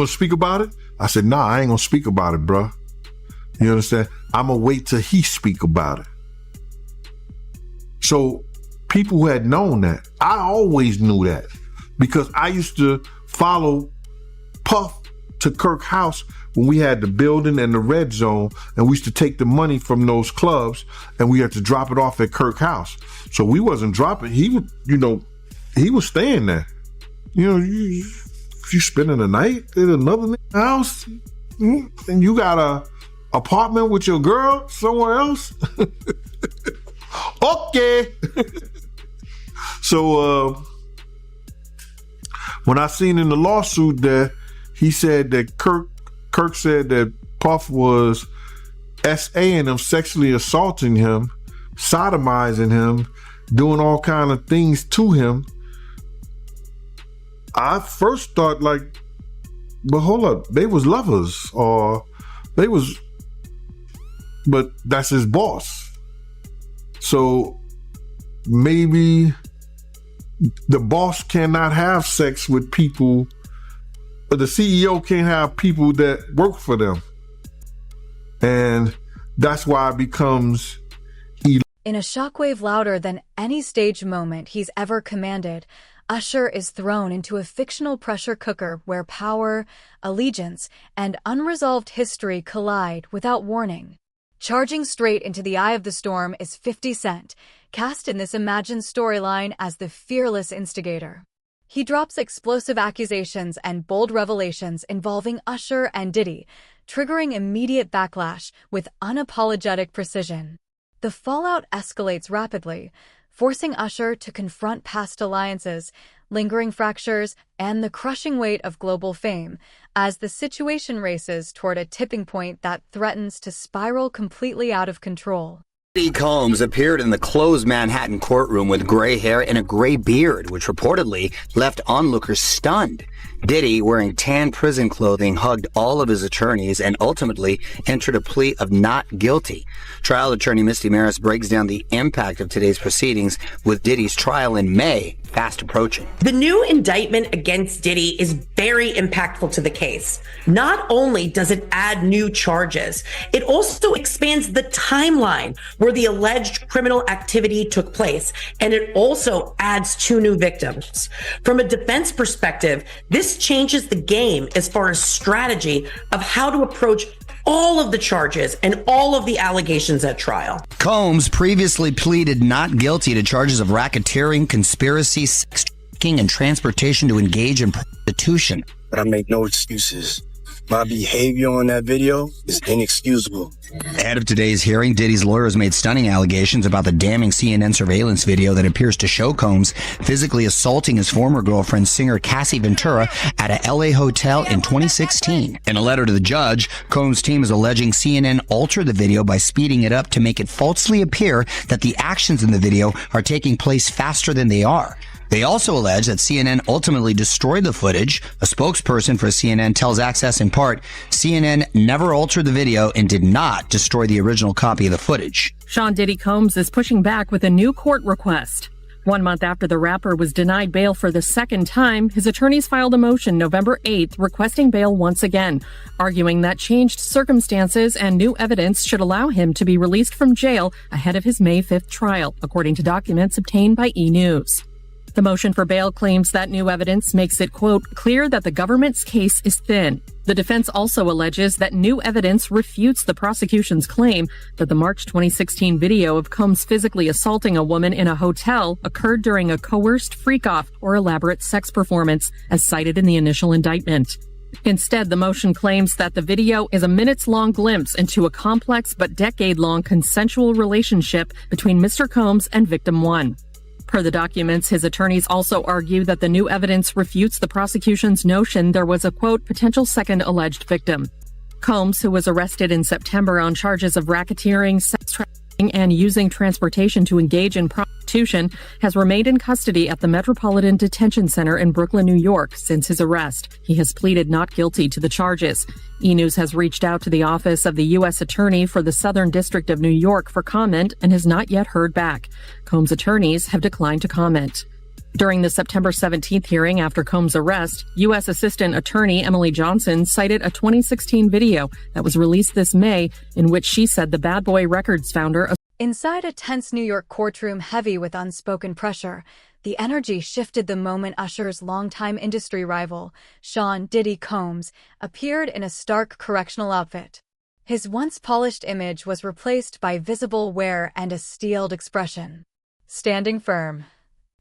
gonna speak about it? I said, nah, I ain't gonna speak about it, bruh. You understand? I'm gonna wait till he speak about it. So people who had known that, I always knew that because I used to follow Puff to Kirk house when we had the building and the red zone, and we used to take the money from those clubs and we had to drop it off at Kirk house. So we wasn't dropping. He would, he was staying there. You spending the night at another house and you got a apartment with your girl somewhere else? Okay. So when I seen in the lawsuit that he said that Kirk said that Puff was SAing him, sexually assaulting him, sodomizing him, doing all kind of things to him, I first thought like, but hold up, they was lovers or they was, but that's his boss. So maybe the boss cannot have sex with people, but the CEO can't have people that work for them. And that's why it becomes in a shockwave louder than any stage moment he's ever commanded, Usher is thrown into a fictional pressure cooker where power, allegiance, and unresolved history collide without warning. Charging straight into the eye of the storm is 50 Cent, cast in this imagined storyline as the fearless instigator. He drops explosive accusations and bold revelations involving Usher and Diddy, triggering immediate backlash with unapologetic precision. The fallout escalates rapidly, forcing Usher to confront past alliances, lingering fractures, and the crushing weight of global fame as the situation races toward a tipping point that threatens to spiral completely out of control. Diddy Combs appeared in the closed Manhattan courtroom with gray hair and a gray beard, which reportedly left onlookers stunned. Diddy, wearing tan prison clothing, hugged all of his attorneys and ultimately entered a plea of not guilty. Trial attorney Misty Maris breaks down the impact of today's proceedings with Diddy's trial in May fast approaching. The new indictment against Diddy is very impactful to the case. Not only does it add new charges, it also expands the timeline where the alleged criminal activity took place, and it also adds 2 new victims. From a defense perspective, this changes the game as far as strategy of how to approach all of the charges and all of the allegations at trial. Combs previously pleaded not guilty to charges of racketeering, conspiracy, sex trafficking, and transportation to engage in prostitution. But I make no excuses. My behavior on that video is inexcusable. Ahead of today's hearing, Diddy's lawyers made stunning allegations about the damning CNN surveillance video that appears to show Combs physically assaulting his former girlfriend, singer Cassie Ventura, at a LA hotel in 2016. In a letter to the judge, Combs' team is alleging CNN altered the video by speeding it up to make it falsely appear that the actions in the video are taking place faster than they are. They also allege that CNN ultimately destroyed the footage. A spokesperson for CNN tells Access in part, CNN never altered the video and did not destroy the original copy of the footage. Sean Diddy Combs is pushing back with a new court request. 1 month after the rapper was denied bail for the second time, his attorneys filed a motion November 8th requesting bail once again, arguing that changed circumstances and new evidence should allow him to be released from jail ahead of his May 5th trial, according to documents obtained by E! News. The motion for bail claims that new evidence makes it, quote, clear that the government's case is thin. The defense also alleges that new evidence refutes the prosecution's claim that the March 2016 video of Combs physically assaulting a woman in a hotel occurred during a coerced freak-off or elaborate sex performance, as cited in the initial indictment. Instead, the motion claims that the video is a minutes-long glimpse into a complex but decade-long consensual relationship between Mr. Combs and Victim 1. Per the documents, his attorneys also argue that the new evidence refutes the prosecution's notion there was a, quote, potential second alleged victim. Combs, who was arrested in September on charges of racketeering, sex trafficking, and using transportation to engage in prostitution, has remained in custody at the Metropolitan Detention Center in Brooklyn, New York, since his arrest. He has pleaded not guilty to the charges. E! News has reached out to the office of the U.S. Attorney for the Southern District of New York for comment and has not yet heard back. Combs' attorneys have declined to comment. During the September 17th hearing after Combs' arrest, U.S. Assistant Attorney Emily Johnson cited a 2016 video that was released this May in which she said the Bad Boy Records founder... Inside a tense New York courtroom heavy with unspoken pressure, the energy shifted the moment Usher's longtime industry rival, Sean "Diddy" Combs, appeared in a stark correctional outfit. His once polished image was replaced by visible wear and a steeled expression. Standing firm,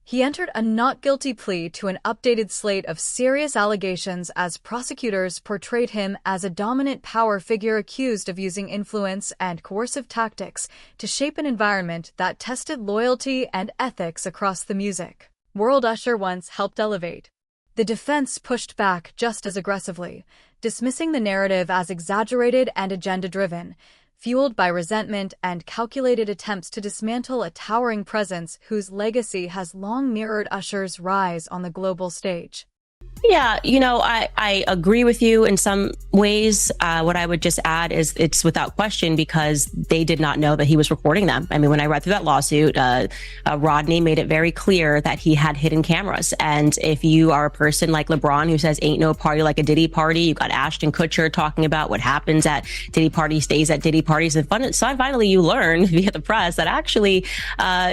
he entered a not guilty plea to an updated slate of serious allegations as prosecutors portrayed him as a dominant power figure accused of using influence and coercive tactics to shape an environment that tested loyalty and ethics across the music world Usher once helped elevate. The defense pushed back just as aggressively, dismissing the narrative as exaggerated and agenda-driven, fueled by resentment and calculated attempts to dismantle a towering presence whose legacy has long mirrored Usher's rise on the global stage. Yeah, I agree with you in some ways. What I would just add is it's without question because they did not know that he was recording them. I mean, when I read through that lawsuit, Rodney made it very clear that he had hidden cameras. And if you are a person like LeBron who says ain't no party like a Diddy party, you got Ashton Kutcher talking about what happens at Diddy parties stays at Diddy parties. And finally you learn via the press that actually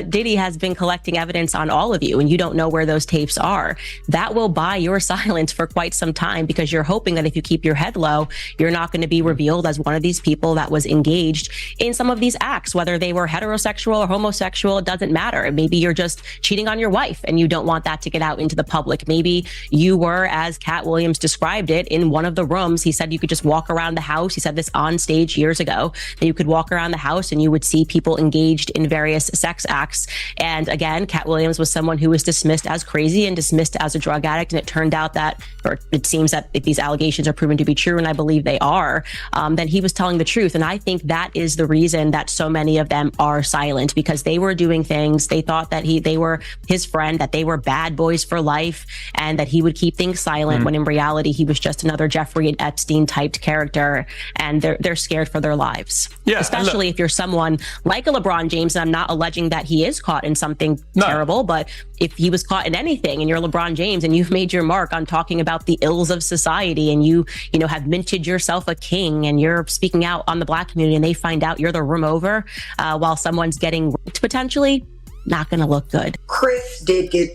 Diddy has been collecting evidence on all of you and you don't know where those tapes are. That will buy your silence for quite some time because you're hoping that if you keep your head low, you're not going to be revealed as one of these people that was engaged in some of these acts, whether they were heterosexual or homosexual, it doesn't matter. Maybe you're just cheating on your wife and you don't want that to get out into the public. Maybe you were, as Cat Williams described it, in one of the rooms. He said you could just walk around the house. He said this on stage years ago, that you could walk around the house and you would see people engaged in various sex acts. And again, Cat Williams was someone who was dismissed as crazy and dismissed as a drug addict. And it turned out that, or it seems that if these allegations are proven to be true, and I believe they are, then he was telling the truth. And I think that is the reason that so many of them are silent, because they were doing things. They thought that they were his friend, that they were bad boys for life, and that he would keep things silent when in reality, he was just another Jeffrey Epstein typed character. And they're scared for their lives. Yeah, especially if you're someone like a LeBron James. And I'm not alleging that he is caught in something terrible, but if he was caught in anything and you're LeBron James and you've made your mark on talking about the ills of society and you have minted yourself a king and you're speaking out on the Black community and they find out you're the room over while someone's getting raped potentially, not going to look good. Chris did get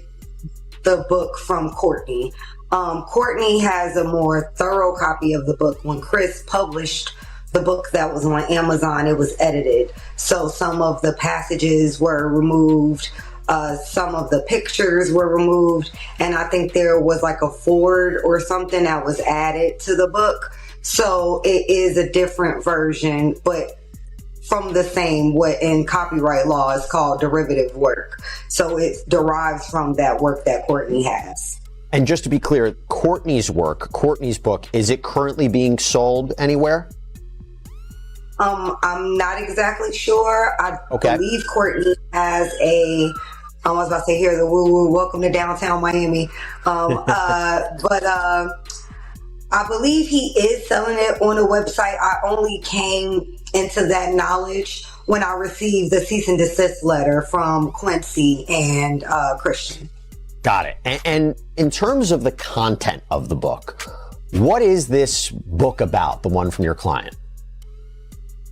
the book from Courtney. Courtney has a more thorough copy of the book. When Chris published the book that was on Amazon, it was edited. So some of the passages were removed. Some of the pictures were removed, and I think there was like a forward or something that was added to the book. So it is a different version, but from the same, what in copyright law is called derivative work. So it derives from that work that Courtney has. And just to be clear, Courtney's work, Courtney's book, is it currently being sold anywhere? I'm not exactly sure. I believe Courtney has I was about to say, here's a woo-woo, welcome to downtown Miami. But I believe he is selling it on a website. I only came into that knowledge when I received the cease and desist letter from Quincy and Christian. Got it. And in terms of the content of the book, what is this book about, the one from your client?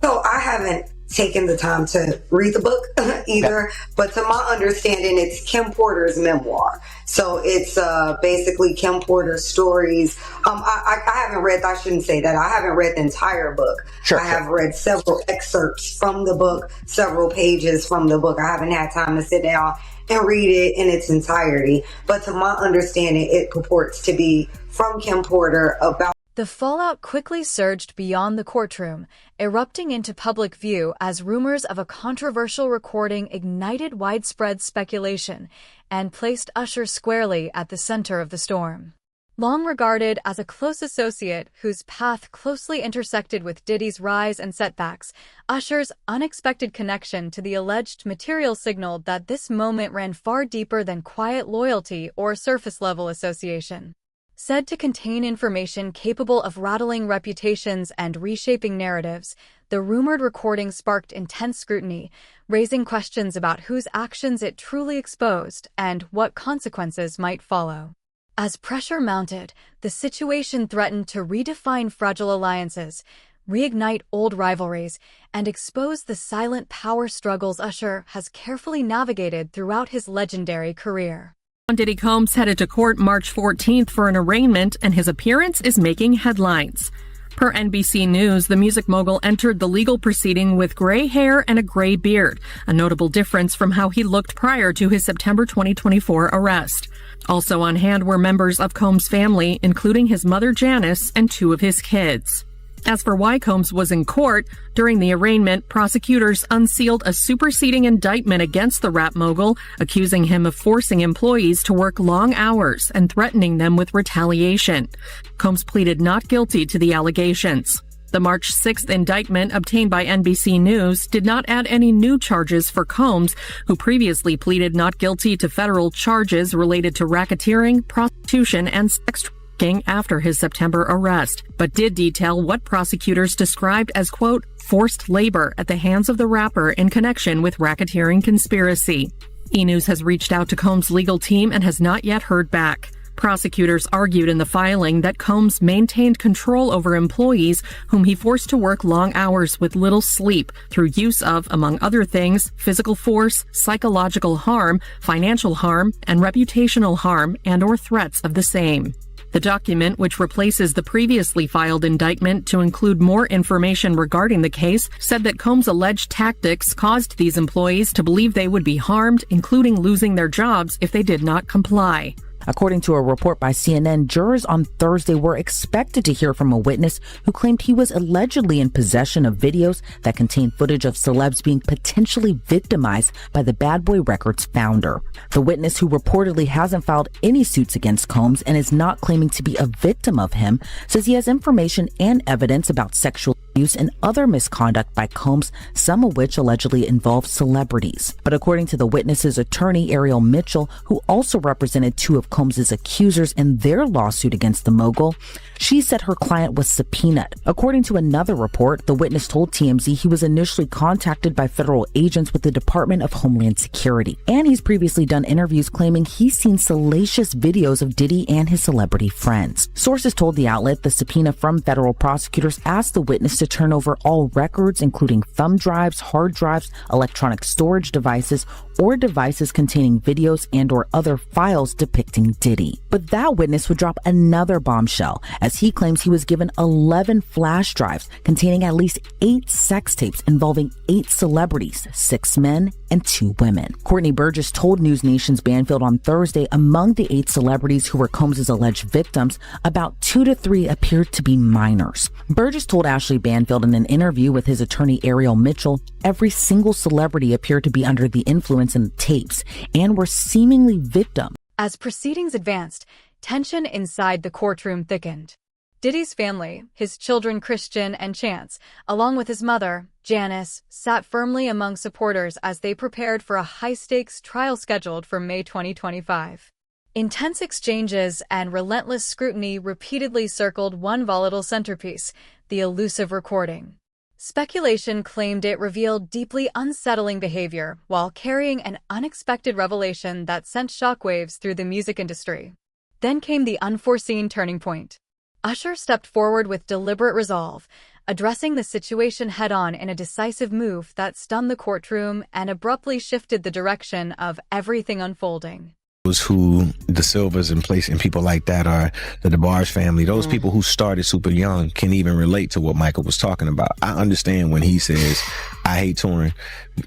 So I haven't taken the time to read the book either, but to my understanding, it's Kim Porter's memoir. So it's basically Kim Porter's stories. I haven't read, I shouldn't say that, I haven't read the entire book. I have read several excerpts from the book, several pages from the book. I haven't had time to sit down and read it in its entirety. But to my understanding, it purports to be from Kim Porter about. The fallout quickly surged beyond the courtroom, erupting into public view as rumors of a controversial recording ignited widespread speculation and placed Usher squarely at the center of the storm. Long regarded as a close associate whose path closely intersected with Diddy's rise and setbacks, Usher's unexpected connection to the alleged material signaled that this moment ran far deeper than quiet loyalty or surface-level association. Said to contain information capable of rattling reputations and reshaping narratives, the rumored recording sparked intense scrutiny, raising questions about whose actions it truly exposed and what consequences might follow. As pressure mounted, the situation threatened to redefine fragile alliances, reignite old rivalries, and expose the silent power struggles Usher has carefully navigated throughout his legendary career. Diddy Combs headed to court March 14th for an arraignment, and his appearance is making headlines. Per NBC News, the music mogul entered the legal proceeding with gray hair and a gray beard, a notable difference from how he looked prior to his September 2024 arrest. Also on hand were members of Combs' family, including his mother Janice and 2 of his kids. As for why Combs was in court, during the arraignment, prosecutors unsealed a superseding indictment against the rap mogul, accusing him of forcing employees to work long hours and threatening them with retaliation. Combs pleaded not guilty to the allegations. The March 6th indictment obtained by NBC News did not add any new charges for Combs, who previously pleaded not guilty to federal charges related to racketeering, prostitution, and sex trafficking after his September arrest, but did detail what prosecutors described as, quote, forced labor at the hands of the rapper in connection with racketeering conspiracy. E! News has reached out to Combs' legal team and has not yet heard back. Prosecutors argued in the filing that Combs maintained control over employees whom he forced to work long hours with little sleep through use of, among other things, physical force, psychological harm, financial harm, and reputational harm and/or threats of the same. The document, which replaces the previously filed indictment to include more information regarding the case, said that Combs' alleged tactics caused these employees to believe they would be harmed, including losing their jobs if they did not comply. According to a report by CNN, jurors on Thursday were expected to hear from a witness who claimed he was allegedly in possession of videos that contained footage of celebs being potentially victimized by the Bad Boy Records founder. The witness, who reportedly hasn't filed any suits against Combs and is not claiming to be a victim of him, says he has information and evidence about sexual abuse and other misconduct by Combs, some of which allegedly involve celebrities. But according to the witness's attorney, Ariel Mitchell, who also represented 2 of Combs' accusers in their lawsuit against the mogul, she said her client was subpoenaed. According to another report, the witness told TMZ he was initially contacted by federal agents with the Department of Homeland Security, and he's previously done interviews claiming he's seen salacious videos of Diddy and his celebrity friends. Sources told the outlet the subpoena from federal prosecutors asked the witness to turn over all records, including thumb drives, hard drives, electronic storage devices, or devices containing videos and/or other files depicting Diddy. But that witness would drop another bombshell, as he claims he was given 11 flash drives containing at least 8 sex tapes involving 8 celebrities, 6 men and 2 women. Courtney Burgess told News Nation's Banfield on Thursday among the 8 celebrities who were Combs' alleged victims, about 2 to 3 appeared to be minors. Burgess told Ashley Banfield in an interview with his attorney Ariel Mitchell, every single celebrity appeared to be under the influence in the tapes and were seemingly victims. As proceedings advanced, tension inside the courtroom thickened. Diddy's family, his children Christian and Chance, along with his mother, Janice, sat firmly among supporters as they prepared for a high-stakes trial scheduled for May 2025. Intense exchanges and relentless scrutiny repeatedly circled one volatile centerpiece, the elusive recording. Speculation claimed it revealed deeply unsettling behavior while carrying an unexpected revelation that sent shockwaves through the music industry. Then came the unforeseen turning point. Usher stepped forward with deliberate resolve, addressing the situation head-on in a decisive move that stunned the courtroom and abruptly shifted the direction of everything unfolding. Those who the Silvers and place and people like that are the DeBarge family. Those people who started super young can even relate to what Michael was talking about. I understand when he says, I hate touring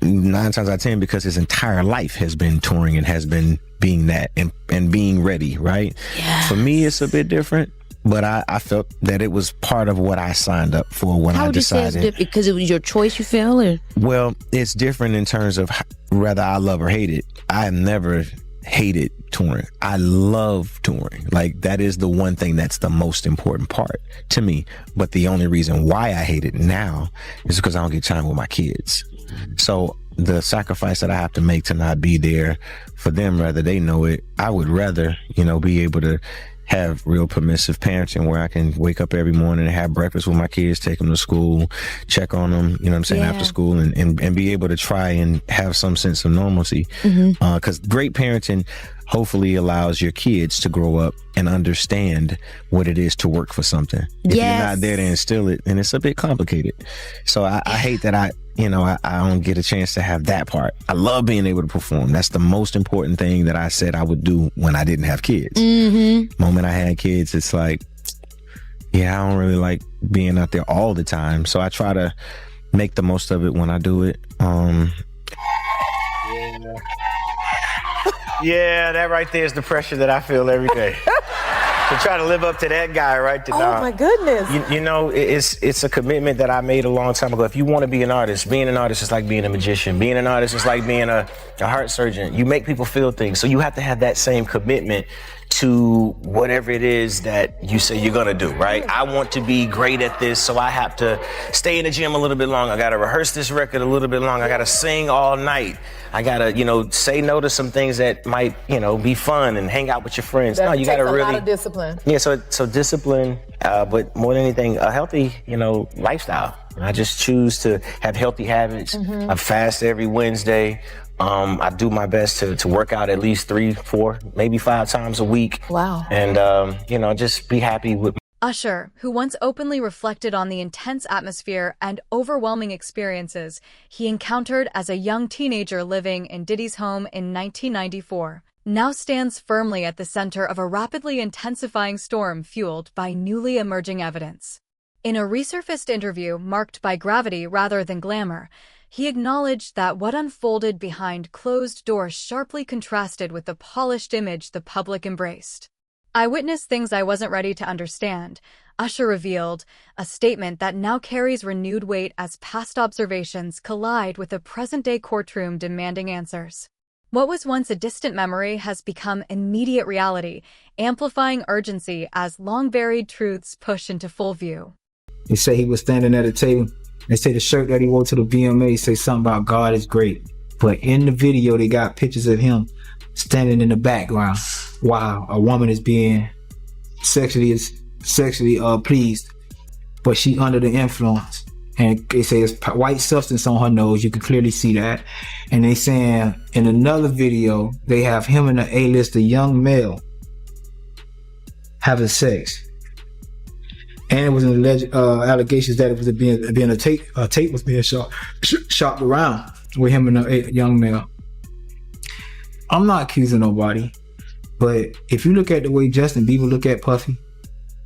9 times out of 10 because his entire life has been touring and has been being that and being ready, right? Yes. For me, it's a bit different. But I felt that it was part of what I signed up for when I decided. How would you say it's because it was your choice, you feel? Or? Well, it's different in terms of whether I love or hate it. I have never hated touring. I love touring. Like, that is the one thing that's the most important part to me. But the only reason why I hate it now is because I don't get time with my kids. So the sacrifice that I have to make to not be there for them, whether they know it, I would rather, be able to have real permissive parenting where I can wake up every morning and have breakfast with my kids, take them to school, check on them, you know what I'm saying, after school, and be able to try and have some sense of normalcy. Because great parenting hopefully allows your kids to grow up and understand what it is to work for something. If you're not there to instill it, and it's a bit complicated. So I hate that I don't get a chance to have that part. I love being able to perform. That's the most important thing that I said I would do when I didn't have kids. Moment I had kids, it's like, I don't really like being out there all the time. So I try to make the most of it when I do it. Yeah, that right there is the pressure that I feel every day. To try to live up to that guy right there. Oh my goodness. You know, it's a commitment that I made a long time ago. If you want to be an artist, being an artist is like being a magician. Being an artist is like being a heart surgeon. You make people feel things. So you have to have that same commitment to whatever it is that you say you're gonna do, right? I want to be great at this, so I have to stay in the gym a little bit longer. I gotta rehearse this record a little bit longer. I gotta sing all night. I gotta, say no to some things that might, be fun and hang out with your friends. That no, you gotta takes a really lot of discipline. Yeah, so discipline, but more than anything, a healthy, lifestyle. I just choose to have healthy habits. I fast every Wednesday. I do my best to work out at least 3, 4, maybe 5 times a week. Wow. And, just be happy with. Usher, who once openly reflected on the intense atmosphere and overwhelming experiences he encountered as a young teenager living in Diddy's home in 1994, now stands firmly at the center of a rapidly intensifying storm fueled by newly emerging evidence. In a resurfaced interview marked by gravity rather than glamour, he acknowledged that what unfolded behind closed doors sharply contrasted with the polished image the public embraced. "I witnessed things I wasn't ready to understand," Usher revealed, a statement that now carries renewed weight as past observations collide with a present-day courtroom demanding answers. What was once a distant memory has become immediate reality, amplifying urgency as long-buried truths push into full view. They say he was standing at a table. They say the shirt that he wore to the VMA say something about God is great. But in the video, they got pictures of him standing in the background while a woman is being sexually pleased, but she under the influence. And they say it's white substance on her nose. You can clearly see that. And they saying in another video, they have him and the A-list, a young male, having sex. And it was an alleged allegations that it was being a tape was being shopped around with him and a young male. I'm not accusing nobody, but if you look at the way Justin Bieber look at Puffy,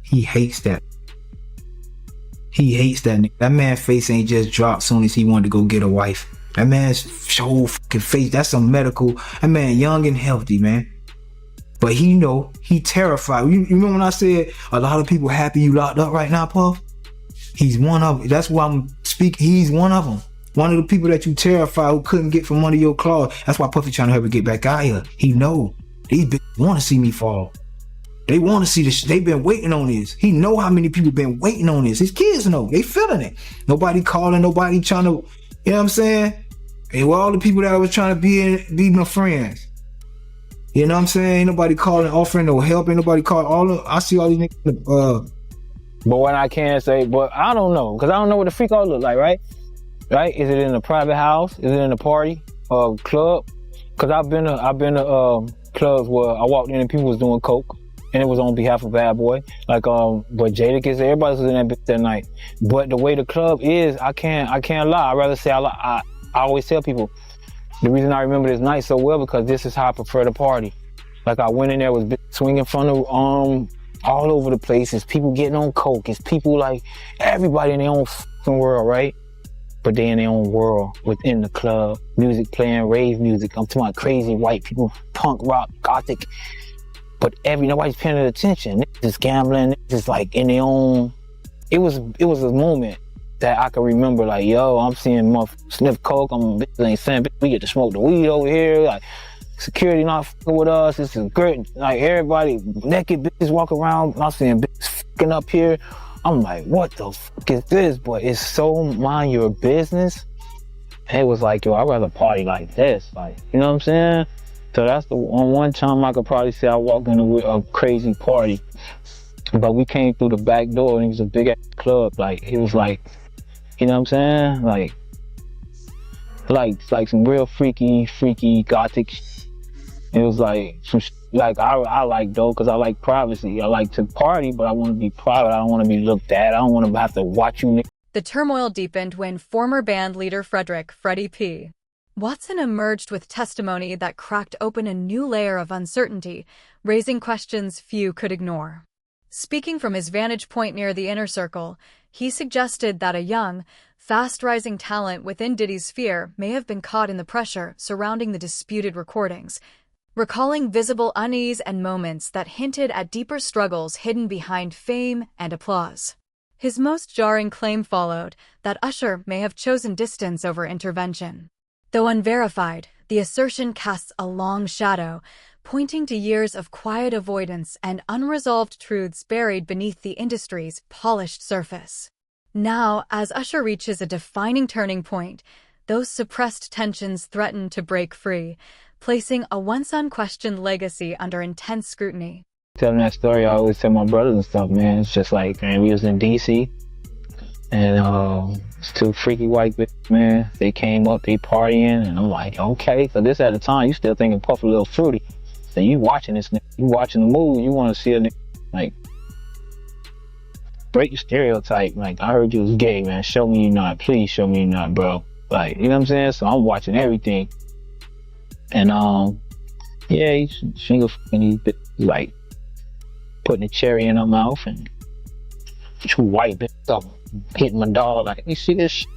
he hates that. He hates that nigga. That man's face ain't just dropped soon as he wanted to go get a wife. That man's whole fucking face, that's some medical. That man young and healthy, man. But he terrified. You remember when I said a lot of people happy you locked up right now, Puff? He's one of them. That's why I'm speaking. He's one of them. One of the people that you terrified who couldn't get from under your claws. That's why Puffy trying to help her get back out here. He know. These bitches want to see me fall. They want to see this. They've been waiting on this. He know how many people been waiting on this. His kids know. They feeling it. Nobody calling. Nobody trying to, you know what I'm saying? And all the people that was trying to be my friends. You know what I'm saying? Ain't nobody calling, offering no help. Ain't nobody calling. I see all these niggas. But what I can say, but I don't know, because I don't know what the freak all look like, right? Right? Is it in a private house? Is it in a party or club? Because I've been to clubs where I walked in and people was doing coke, and it was on behalf of Bad Boy. Like, but Jadakiss, everybody was in that bitch that night. But the way the club is, I can't lie. I'd rather say I always tell people, the reason I remember this night so well because this is how I prefer to party. Like I went in there, was swinging from the all over the place. It's people getting on coke. It's people like everybody in their own fucking world, right? But they in their own world within the club. Music playing, rave music. I'm talking about crazy white people, punk rock, gothic. But nobody's paying attention. Niggas just gambling. Niggas just like in their own. It was a moment that I can remember, like, yo, I'm seeing motherfuckers sniff coke, bitches ain't saying, bitch, we get to smoke the weed over here, like, security not fucking with us, this is great, like, everybody, naked bitches walk around, I'm seeing bitches fucking up here, I'm like, what the fuck is this? But it's so mind your business, and it was like, yo, I'd rather party like this, like, you know what I'm saying? So that's the one time I could probably say I walked into a crazy party. But we came through the back door and it was a big ass club. Like, it was like, you know what I'm saying? Like some real freaky gothic shit. It was like some like I like though, because I like privacy. I like to party, but I want to be private. I don't want to be looked at. I don't want to have to watch you. The turmoil deepened when former band leader Freddie P. Watson emerged with testimony that cracked open a new layer of uncertainty, raising questions few could ignore. Speaking from his vantage point near the inner circle, he suggested that a young, fast-rising talent within Diddy's sphere may have been caught in the pressure surrounding the disputed recordings, recalling visible unease and moments that hinted at deeper struggles hidden behind fame and applause. His most jarring claim followed, that Usher may have chosen distance over intervention. Though unverified, the assertion casts a long shadow, pointing to years of quiet avoidance and unresolved truths buried beneath the industry's polished surface. Now, as Usher reaches a defining turning point, those suppressed tensions threaten to break free, placing a once unquestioned legacy under intense scrutiny. Telling that story, I always tell my brothers and stuff, man. It's just like, man, we was in D.C., and it's two freaky white bitches, man. They came up, they partying, and I'm like, okay. So this at the time, you still thinking Puff a little fruity. So you watching this nigga, you watching the movie, you want to see a nigga, like, break your stereotype. Like, I heard you was gay, man. Show me you not. Please show me you not, bro. Like, you know what I'm saying? So I'm watching everything. And, yeah, he's finger fucking, like, putting a cherry in her mouth, and two white bitches up hitting my dog. Like, you see this shit?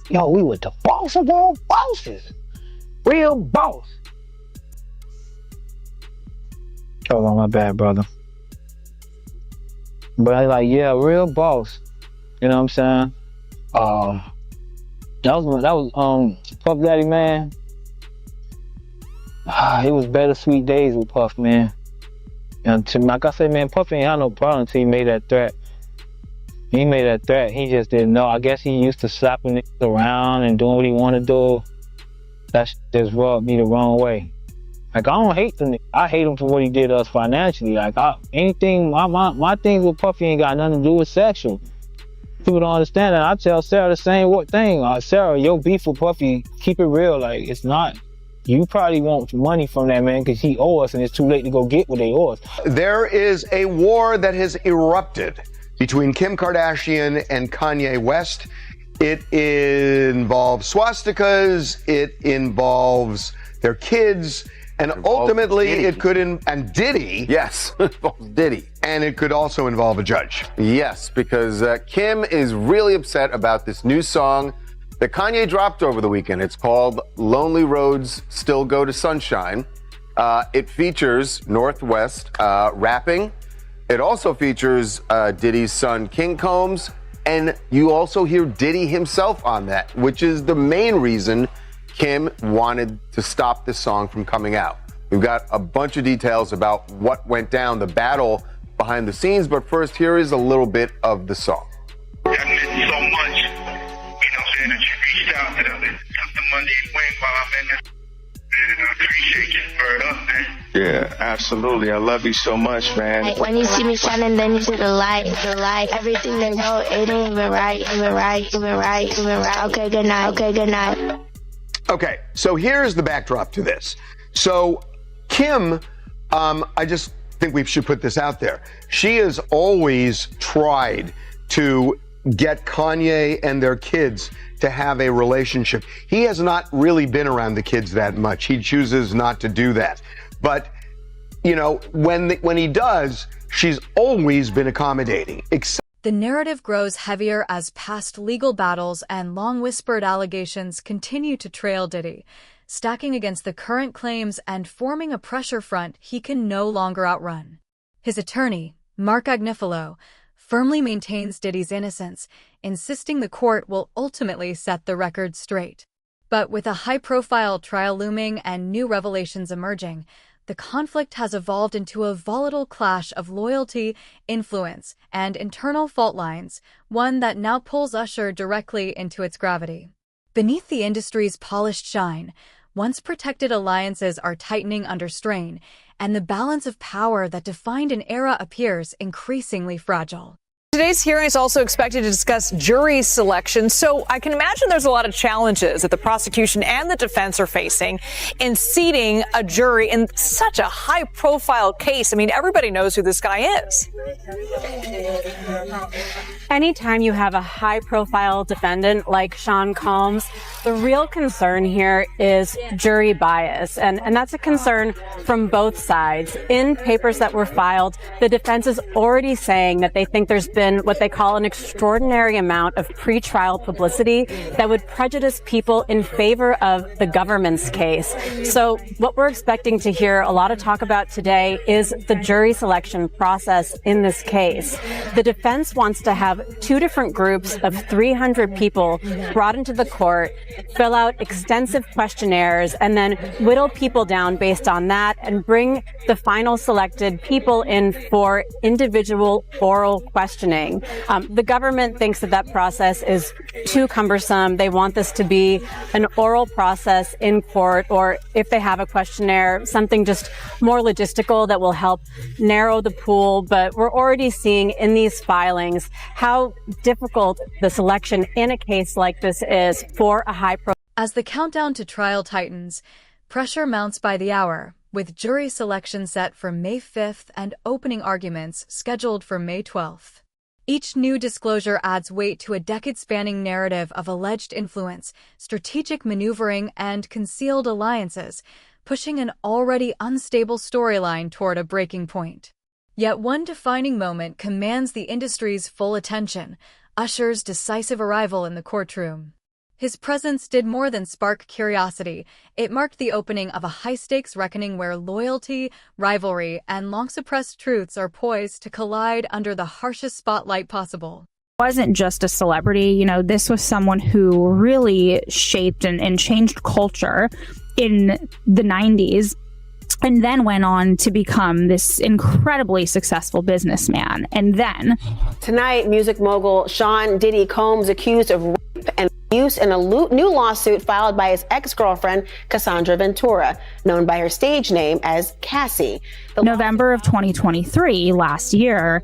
Yo, we were the boss of all bosses. Real boss. Hold on, my bad, brother. But I like, yeah, real boss. You know what I'm saying? That was Puff Daddy, man. It was better sweet days with Puff, man. And like I said, man, Puff ain't had no problem until he made that threat. He made that threat. He just didn't know. I guess he used to slapping niggas around and doing what he wanted to do. That shit just rubbed me the wrong way. Like, I don't hate the nigga. I hate him for what he did to us financially. Like, my things with Puffy ain't got nothing to do with sexual. People don't understand that. I tell Sarah the same thing. Sarah, your beef with Puffy, keep it real. Like, it's not. You probably want money from that man because he owe us and it's too late to go get what they owe us. There is a war that has erupted between Kim Kardashian and Kanye West. It involves swastikas, it involves their kids, and ultimately Diddy. It could, and Diddy. Yes, Diddy. And it could also involve a judge. Yes, because Kim is really upset about this new song that Kanye dropped over the weekend. It's called Lonely Roads Still Go to Sunshine. It features Northwest rapping. It also features Diddy's son, King Combs, and you also hear Diddy himself on that, which is the main reason Kim wanted to stop this song from coming out. We've got a bunch of details about what went down, the battle behind the scenes, but first, here is a little bit of the song. That meant so much, you know, saying that you reached out to the Monday wing while I'm in this. And I appreciate you for it up, man. Yeah, absolutely. I love you so much, man. Like, when you see me shining, then you see the light. Everything they know, it ain't even right. Okay, good night. Okay, so here's the backdrop to this. So Kim, I just think we should put this out there. She has always tried to get Kanye and their kids to have a relationship. He has not really been around the kids that much. He chooses not to do that. But, you know, when he does, she's always been accommodating. The narrative grows heavier as past legal battles and long-whispered allegations continue to trail Diddy, stacking against the current claims and forming a pressure front he can no longer outrun. His attorney, Mark Agnifilo, firmly maintains Diddy's innocence, insisting the court will ultimately set the record straight. But with a high-profile trial looming and new revelations emerging, the conflict has evolved into a volatile clash of loyalty, influence, and internal fault lines, one that now pulls Usher directly into its gravity. Beneath the industry's polished shine, Once protected alliances are tightening under strain, and the balance of power that defined an era appears increasingly fragile. Today's hearing is also expected to discuss jury selection, so I can imagine there's a lot of challenges that the prosecution and the defense are facing in seating a jury in such a high-profile case. I mean, everybody knows who this guy is. Anytime you have a high-profile defendant like Sean Combs, the real concern here is jury bias, and that's a concern from both sides. In papers that were filed, the defense is already saying that they think there's been what they call an extraordinary amount of pretrial publicity that would prejudice people in favor of the government's case. So what we're expecting to hear a lot of talk about today is the jury selection process in this case. The defense wants to have two different groups of 300 people brought into the court, fill out extensive questionnaires, and then whittle people down based on that and bring the final selected people in for individual oral questioning. The government thinks that process is too cumbersome. They want this to be an oral process in court, or if they have a questionnaire, something just more logistical that will help narrow the pool. But we're already seeing in these filings how difficult the selection in a case like this is for a high-profile. As the countdown to trial tightens, pressure mounts by the hour, with jury selection set for May 5th and opening arguments scheduled for May 12th. Each new disclosure adds weight to a decade-spanning narrative of alleged influence, strategic maneuvering, and concealed alliances, pushing an already unstable storyline toward a breaking point. Yet one defining moment commands the industry's full attention: Usher's decisive arrival in the courtroom. His presence did more than spark curiosity. It marked the opening of a high-stakes reckoning where loyalty, rivalry, and long-suppressed truths are poised to collide under the harshest spotlight possible. Wasn't just a celebrity, you know, this was someone who really shaped and changed culture in the 90s. And then went on to become this incredibly successful businessman. And then tonight, music mogul Sean Diddy Combs accused of rape and abuse in a new lawsuit filed by his ex-girlfriend Cassandra Ventura, known by her stage name as Cassie. November of 2023, last year,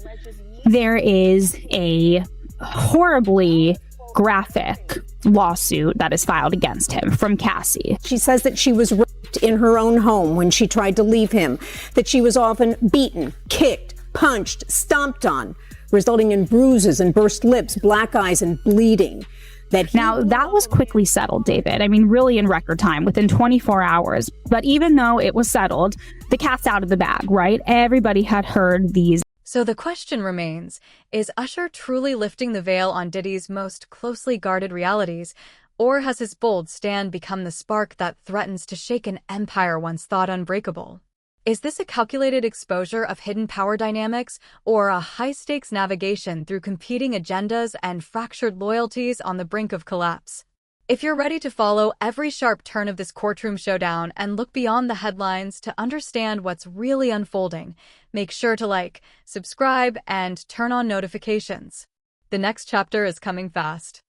there is a horribly graphic lawsuit that is filed against him from Cassie. She says that she was raped in her own home when she tried to leave him, that she was often beaten, kicked, punched, stomped on, resulting in bruises and burst lips, black eyes, and bleeding. Now, that was quickly settled, David. I mean, really in record time, within 24 hours. But even though it was settled, the cat's out of the bag, right? Everybody had heard these. So the question remains, is Usher truly lifting the veil on Diddy's most closely guarded realities, or has his bold stand become the spark that threatens to shake an empire once thought unbreakable? Is this a calculated exposure of hidden power dynamics, or a high-stakes navigation through competing agendas and fractured loyalties on the brink of collapse? If you're ready to follow every sharp turn of this courtroom showdown and look beyond the headlines to understand what's really unfolding, make sure to like, subscribe, and turn on notifications. The next chapter is coming fast.